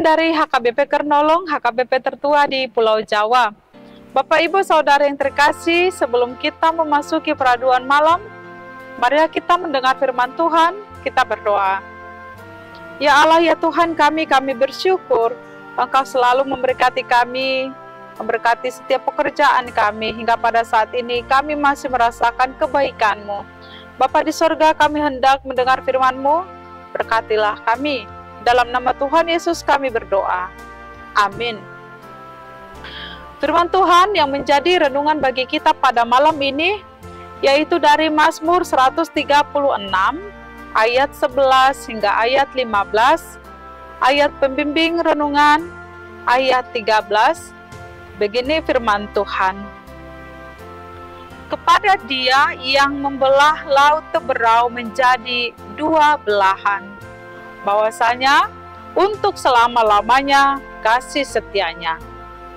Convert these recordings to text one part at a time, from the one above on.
dari HKBP Kernolong, HKBP tertua di Pulau Jawa. Bapak Ibu Saudara yang terkasih, sebelum kita memasuki peraduan malam, marilah kita mendengar firman Tuhan, kita berdoa. Ya Allah, ya Tuhan kami bersyukur Engkau selalu memberkati kami, memberkati setiap pekerjaan kami, hingga pada saat ini kami masih merasakan kebaikan-Mu. Bapa di sorga, kami hendak mendengar firman-Mu, berkatilah kami. Dalam nama Tuhan Yesus kami berdoa. Amin. Firman Tuhan yang menjadi renungan bagi kita pada malam ini, yaitu dari Mazmur 136, ayat 11 hingga ayat 15, ayat pembimbing renungan, ayat 13, begini firman Tuhan. Kepada Dia yang membelah laut Teberau menjadi dua belahan, bahwasanya untuk selama-lamanya kasih setianya.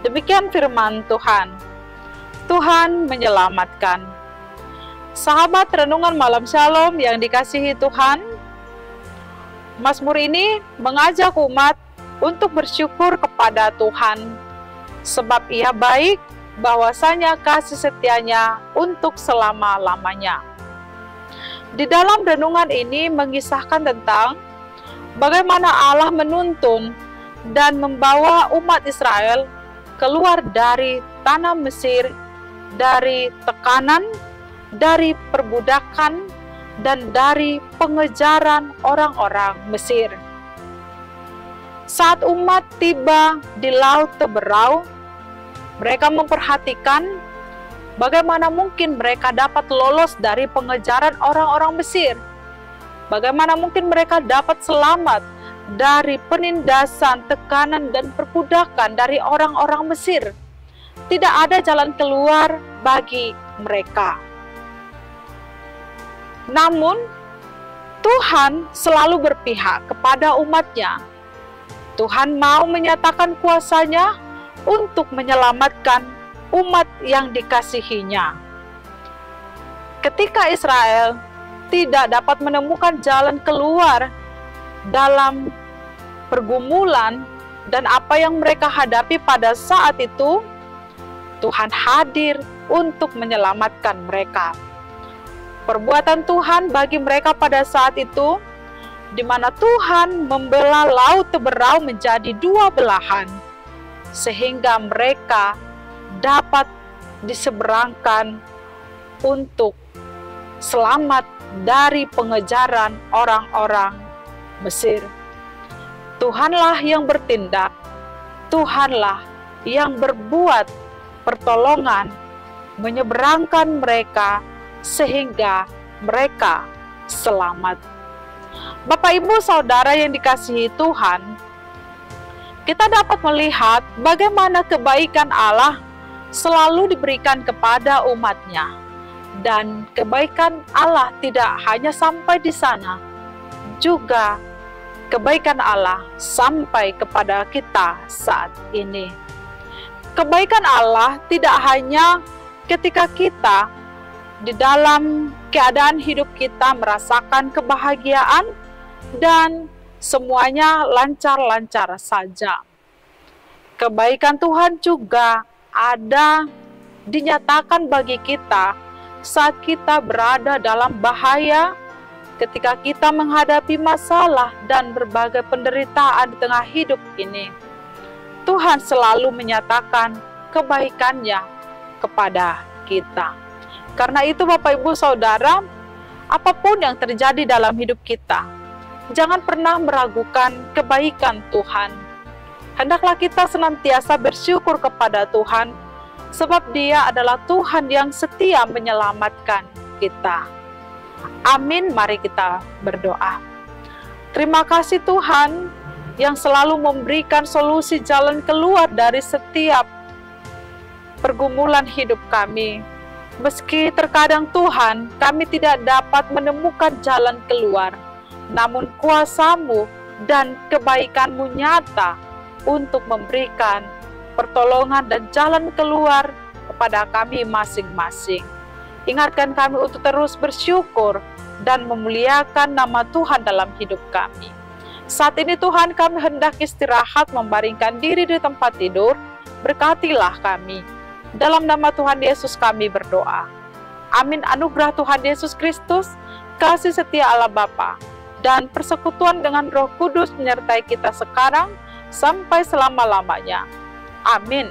Demikian firman Tuhan. Tuhan menyelamatkan. Sahabat renungan malam Shalom yang dikasihi Tuhan, Mazmur ini mengajak umat untuk bersyukur kepada Tuhan, sebab Ia baik, bahwasanya kasih setianya untuk selama-lamanya. Di dalam renungan ini mengisahkan tentang bagaimana Allah menuntun dan membawa umat Israel keluar dari tanah Mesir, dari tekanan, dari perbudakan, dan dari pengejaran orang-orang Mesir. Saat umat tiba di Laut Teberau, mereka memperhatikan bagaimana mungkin mereka dapat lolos dari pengejaran orang-orang Mesir. Bagaimana mungkin mereka dapat selamat dari penindasan, tekanan, dan perbudakan dari orang-orang Mesir. Tidak ada jalan keluar bagi mereka. Namun, Tuhan selalu berpihak kepada umatnya. Tuhan mau menyatakan kuasa-Nya untuk menyelamatkan umat yang dikasihinya. Ketika Israel tidak dapat menemukan jalan keluar dalam pergumulan dan apa yang mereka hadapi pada saat itu, Tuhan hadir untuk menyelamatkan mereka. Perbuatan Tuhan bagi mereka pada saat itu, di mana Tuhan membelah Laut Teberau menjadi dua belahan, sehingga mereka dapat diseberangkan untuk selamat dari pengejaran orang-orang Mesir. Tuhanlah yang bertindak, Tuhanlah yang berbuat pertolongan, menyeberangkan mereka sehingga mereka selamat. Bapak Ibu Saudara yang dikasihi Tuhan, kita dapat melihat bagaimana kebaikan Allah selalu diberikan kepada umat-Nya. Dan kebaikan Allah tidak hanya sampai di sana, juga kebaikan Allah sampai kepada kita saat ini. Kebaikan Allah tidak hanya ketika kita di dalam keadaan hidup kita merasakan kebahagiaan dan semuanya lancar-lancar saja. Kebaikan Tuhan juga ada dinyatakan bagi kita saat kita berada dalam bahaya, ketika kita menghadapi masalah dan berbagai penderitaan di tengah hidup ini. Tuhan selalu menyatakan kebaikan-Nya kepada kita. Karena itu Bapak Ibu Saudara, apapun yang terjadi dalam hidup kita, jangan pernah meragukan kebaikan Tuhan. Hendaklah kita senantiasa bersyukur kepada Tuhan, sebab Dia adalah Tuhan yang setia menyelamatkan kita. Amin, mari kita berdoa. Terima kasih Tuhan yang selalu memberikan solusi jalan keluar dari setiap pergumulan hidup kami. Meski terkadang Tuhan, kami tidak dapat menemukan jalan keluar, namun kuasa-Mu dan kebaikan-Mu nyata untuk memberikan pertolongan dan jalan keluar kepada kami masing-masing. Ingatkan kami untuk terus bersyukur dan memuliakan nama Tuhan dalam hidup kami. Saat ini Tuhan, kami hendak istirahat membaringkan diri di tempat tidur, berkatilah kami. Dalam nama Tuhan Yesus kami berdoa. Amin. Anugerah Tuhan Yesus Kristus, kasih setia Allah Bapa, dan persekutuan dengan Roh Kudus menyertai kita sekarang sampai selama-lamanya. Amin.